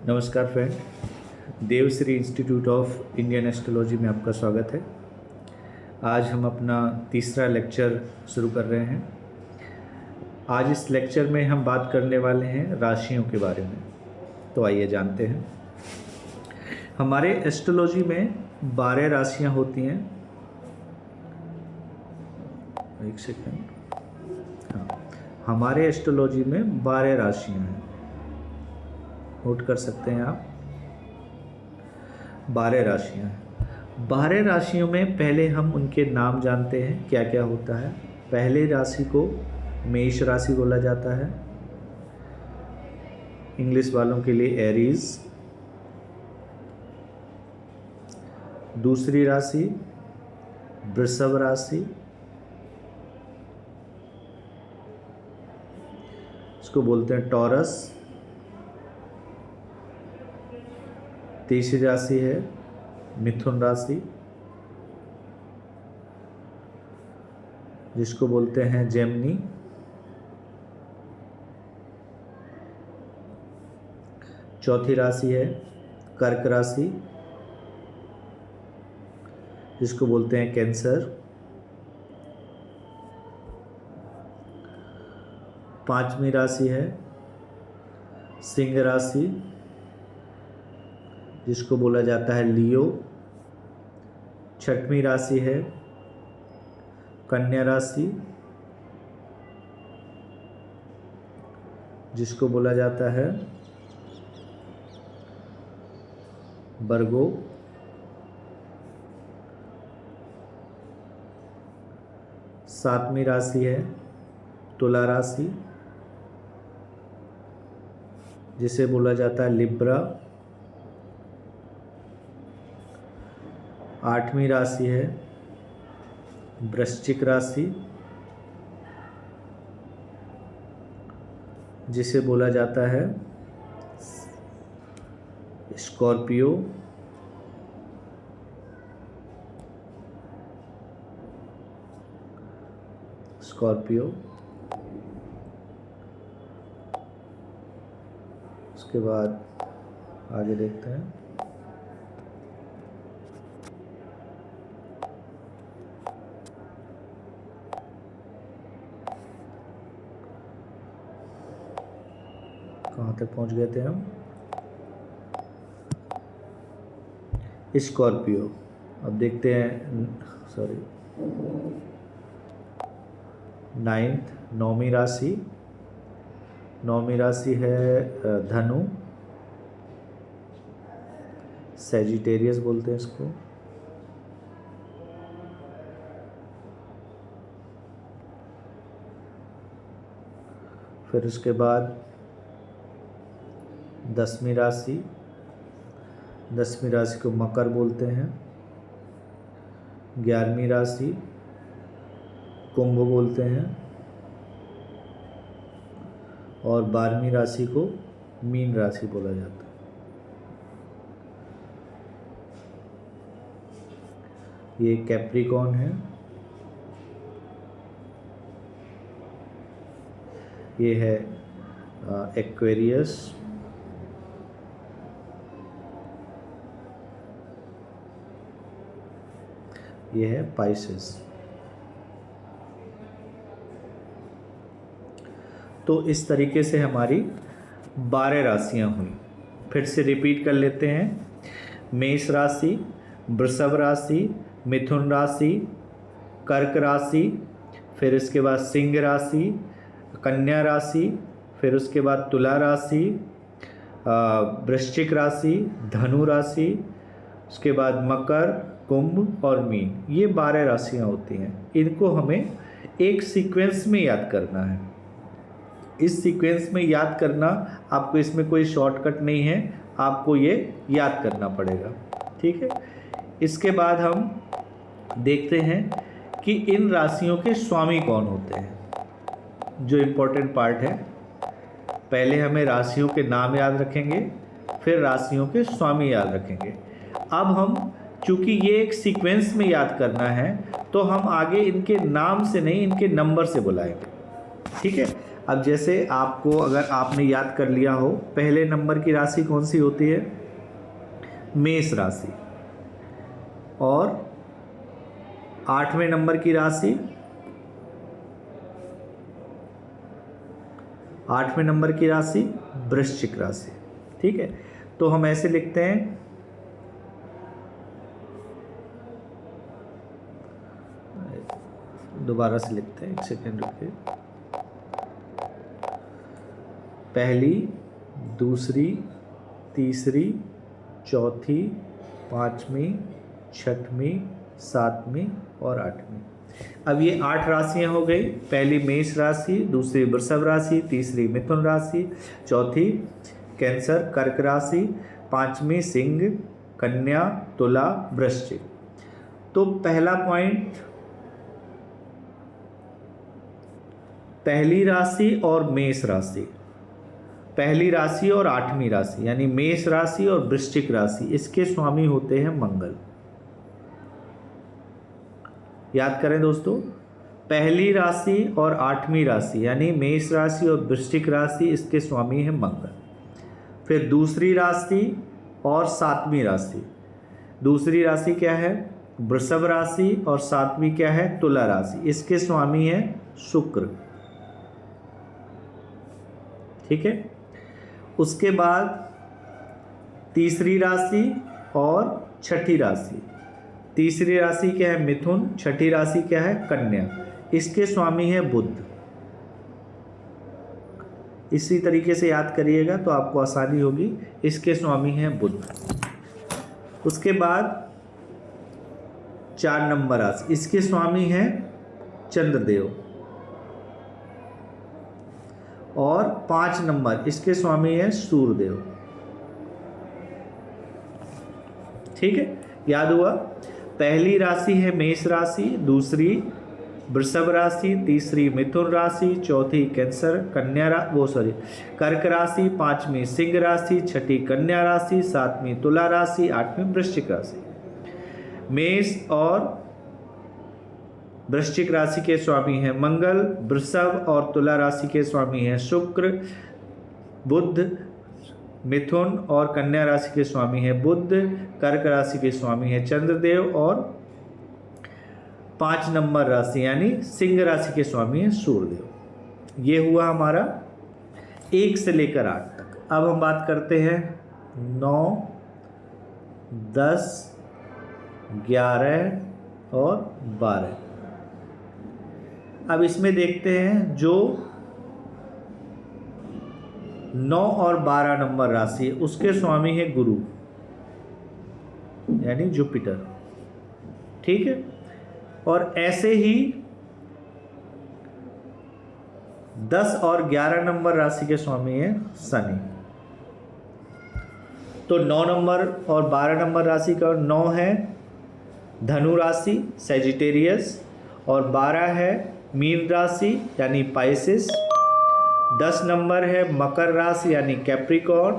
नमस्कार friend, Devshree institute of Indian astrology में आपका स्वागत है। आज हम अपना तीसरा लेक्चर शुरू कर रहे हैं। आज इस लेक्चर में हम बात करने वाले हैं राशियों के बारे में। तो आइए जानते हैं। हमारे एस्ट्रोलॉजी में 12 राशियां होती हैं। एक सेकंड। हाँ, हमारे एस्ट्रोलॉजी में 12 राशियां हैं। नोट कर सकते हैं आप। 12 राशियां हैं। 12 राशियों में पहले हम उनके नाम जानते हैं, क्या क्या होता है। पहले राशि को मेष राशि बोला जाता है, इंग्लिश वालों के लिए एरीज। दूसरी राशि वृषभ राशि, इसको बोलते हैं टॉरस। तीसरी राशि है मिथुन राशि, जिसको बोलते हैं जेमिनी। चौथी राशि है कर्क राशि, जिसको बोलते हैं कैंसर। पांचवी राशि है सिंह राशि, जिसको बोला जाता है लियो। छठवीं राशि है कन्या राशि, जिसको बोला जाता है वर्गो। सातवीं राशि है तुला राशि, जिसे बोला जाता है लिब्रा। आठवीं राशि है वृश्चिक राशि, जिसे बोला जाता है स्कॉर्पियो। उसके बाद आगे देखते हैं। कहाँ तक पहुँच गए थे हम? स्कॉर्पियो। अब देखते हैं, सॉरी, नौवीं राशि। नौवीं राशि है धनु, सैजिटेरियस बोलते हैं इसको। फिर उसके बाद 10वीं राशि। 10वीं राशि को मकर बोलते हैं। 11वीं राशि कुंभ बोलते हैं। और 12वीं राशि को मीन राशि बोला जाता है। ये कैप्रिकॉर्न है। ये है एक्वेरियस। ये है पाइसेस। तो इस तरीके से हमारी 12 राशियां हुई। फिर से रिपीट कर लेते हैं। मेष राशि, वृषभ राशि, मिथुन राशि, कर्क राशि, फिर इसके बाद सिंह राशि, कन्या राशि, फिर उसके बाद तुला राशि, वृश्चिक राशि, धनु राशि, उसके बाद मकर, कुंभ और मीन। ये 12 राशियां होती हैं। इनको हमें एक सीक्वेंस में याद करना है। इस सीक्वेंस में याद करना, आपको इसमें कोई शॉर्टकट नहीं है, आपको ये याद करना पड़ेगा। ठीक है। इसके बाद हम देखते हैं कि इन राशियों के स्वामी कौन होते हैं, जो इम्पोर्टेंट पार्ट है। पहले हमें राशियों के नाम याद रखेंगे, फिर राशियों के स्वामी याद रखेंगे। अब हम, चूँकि ये एक सीक्वेंस में याद करना है, तो हम आगे इनके नाम से नहीं, इनके नंबर से बुलाएंगे। ठीक है। अब जैसे आपको अगर आपने याद कर लिया हो, पहले नंबर की राशि कौन सी होती है? मेष राशि। और 8वें नंबर की राशि, 8वें नंबर की राशि वृश्चिक राशि। ठीक है, तो हम ऐसे लिखते हैं, दोबारा से लिखते हैं, एक सेकेंड रुकिए। पहली, दूसरी, तीसरी, चौथी, 5वीं, 6वीं, 7वीं और 8वीं। अब ये 8 राशियां हो गई। पहली मेष राशि, दूसरी वृषभ राशि, तीसरी मिथुन राशि, चौथी कैंसर कर्क राशि, 5वीं सिंह, कन्या, तुला, वृश्चिक। तो पहला पॉइंट, पहली राशि और मेष राशि, पहली राशि और 8वीं राशि यानी मेष राशि और वृश्चिक राशि, इसके स्वामी होते हैं मंगल। याद करें दोस्तों, पहली राशि और 8वीं राशि यानी मेष राशि और वृश्चिक राशि, इसके स्वामी हैं मंगल। फिर दूसरी राशि और 7वीं राशि, दूसरी राशि क्या है? वृषभ राशि, और 7वीं क्या है? तुला राशि, इसके स्वामी है शुक्र। ठीक है, उसके बाद तीसरी राशि और छठी राशि, तीसरी राशि क्या है? मिथुन, छठी राशि क्या है? कन्या, इसके स्वामी है बुध। इसी तरीके से याद करिएगा तो आपको आसानी होगी। इसके स्वामी है बुध। उसके बाद 4 नंबर राशि, इसके स्वामी है चंद्रदेव। और 5 नंबर, इसके स्वामी है सूर्यदेव। ठीक है, याद हुआ? पहली राशि है मेष राशि, दूसरी वृषभ राशि, तीसरी मिथुन राशि, चौथी कैंसर कर्क राशि, 5वीं सिंह राशि, छठी कन्या राशि, 7वीं तुला राशि, 8वीं वृश्चिक राशि। मेष और वृश्चिक राशि के स्वामी हैं मंगल, वृषभ और तुला राशि के स्वामी हैं शुक्र, बुध, मिथुन और कन्या राशि के स्वामी हैं बुध, कर्क राशि के स्वामी हैं चंद्रदेव, और 5 नंबर राशि यानी सिंह राशि के स्वामी हैं सूर्यदेव। ये हुआ हमारा 1 से लेकर 8 तक। अब हम बात करते हैं 9, 10, 11 और 12। अब इसमें देखते हैं जो 9 और 12 नंबर राशि है, उसके स्वामी है गुरु यानी जुपिटर। ठीक है, और ऐसे ही 10 और 11 नंबर राशि के स्वामी है शनि। तो 9 नंबर और 12 नंबर राशि का 9 है धनु राशि सैजिटेरियस, और 12 है मीन राशि यानी पाइसेस, 10 नंबर है मकर राशि यानी कैप्रिकॉर्न,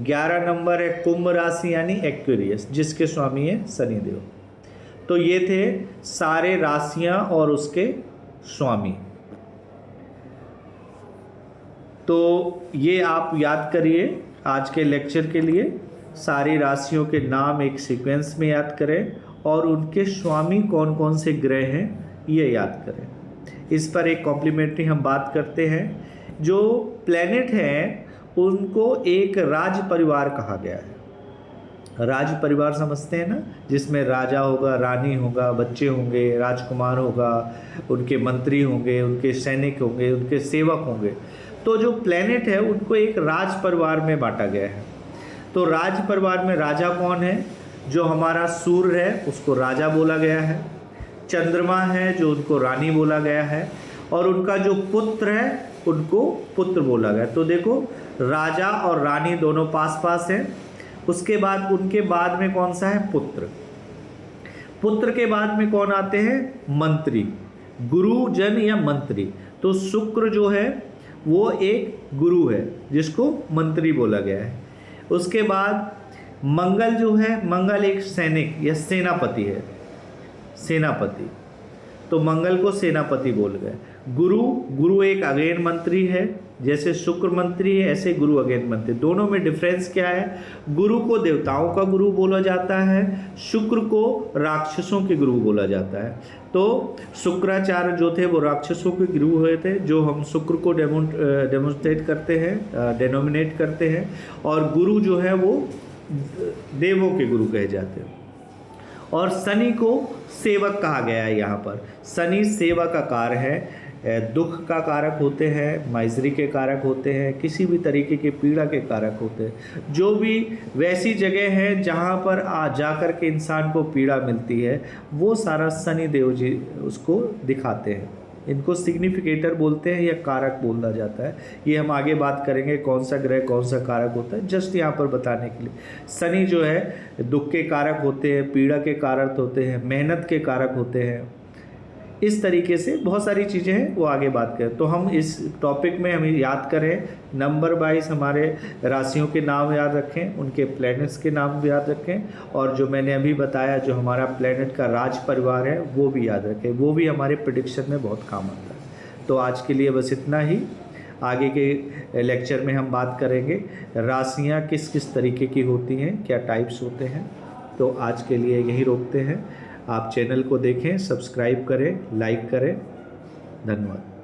11 नंबर है कुंभ राशि यानी एक्वेरियस, जिसके स्वामी है शनिदेव। तो ये थे सारे राशियां और उसके स्वामी। तो ये आप याद करिए आज के लेक्चर के लिए। सारी राशियों के नाम एक सीक्वेंस में याद करें और उनके स्वामी कौन कौन से ग्रह हैं ये याद करें। इस पर एक कॉम्प्लीमेंट्री हम बात करते हैं। जो प्लैनेट हैं उनको एक राज परिवार कहा गया है। राज परिवार समझते हैं ना, जिसमें राजा होगा, रानी होगा, बच्चे होंगे, राजकुमार होगा, उनके मंत्री होंगे, उनके सैनिक होंगे, उनके सेवक होंगे। तो जो प्लैनेट है उनको एक राज परिवार में बांटा गया है। तो राज परिवार में राजा कौन है? जो हमारा सूर्य है उसको राजा बोला गया है, चंद्रमा है जो उनको रानी बोला गया है, और उनका जो पुत्र है उनको पुत्र बोला गया। तो देखो राजा और रानी दोनों पास पास हैं। उसके बाद उनके बाद में कौन सा है? पुत्र। पुत्र के बाद में कौन आते हैं? मंत्री, गुरुजन या मंत्री। तो शुक्र जो है वो एक गुरु है जिसको मंत्री बोला गया है। उसके बाद मंगल जो है, मंगल एक सैनिक या सेनापति है, सेनापति। तो मंगल को सेनापति बोल गए। गुरु एक अगेन मंत्री है, जैसे शुक्र मंत्री है ऐसे गुरु अगेन मंत्री। दोनों में डिफरेंस क्या है? गुरु को देवताओं का गुरु बोला जाता है, शुक्र को राक्षसों के गुरु बोला जाता है। तो शुक्राचार्य जो थे वो राक्षसों के गुरु हुए थे, जो हम शुक्र को डेमोन्स्ट्रेट करते हैं, डेनोमिनेट करते हैं, और गुरु जो है वो देवों के गुरु कहे जाते हैं। और शनि को सेवक कहा गया है। यहाँ पर शनि सेवा का कार है, दुख का कारक होते हैं, माइजरी के कारक होते हैं, किसी भी तरीके के पीड़ा के कारक होते हैं। जो भी वैसी जगह है जहाँ पर जा कर के इंसान को पीड़ा मिलती है, वो सारा शनि देव जी उसको दिखाते हैं। इनको सिग्निफिकेटर बोलते हैं या कारक बोला जाता है। ये हम आगे बात करेंगे कौन सा ग्रह कौन सा कारक होता है, जस्ट यहाँ पर बताने के लिए। शनि जो है दुख के कारक होते हैं, पीड़ा के कारक होते हैं, मेहनत के कारक होते हैं। इस तरीके से बहुत सारी चीज़ें हैं, वो आगे बात करें। तो हम इस टॉपिक में हमें याद करें, नंबर वाइज हमारे राशियों के नाम याद रखें, उनके प्लैनेट्स के नाम भी याद रखें, और जो मैंने अभी बताया जो हमारा प्लैनेट का राज परिवार है वो भी याद रखें, वो भी हमारे प्रेडिक्शन में बहुत काम आता है। तो आज के लिए बस इतना ही। आगे के लेक्चर में हम बात करेंगे राशियाँ किस किस तरीके की होती हैं, क्या टाइप्स होते हैं। तो आज के लिए यही रोकते हैं। आप चैनल को देखें, सब्सक्राइब करें, लाइक करें। धन्यवाद।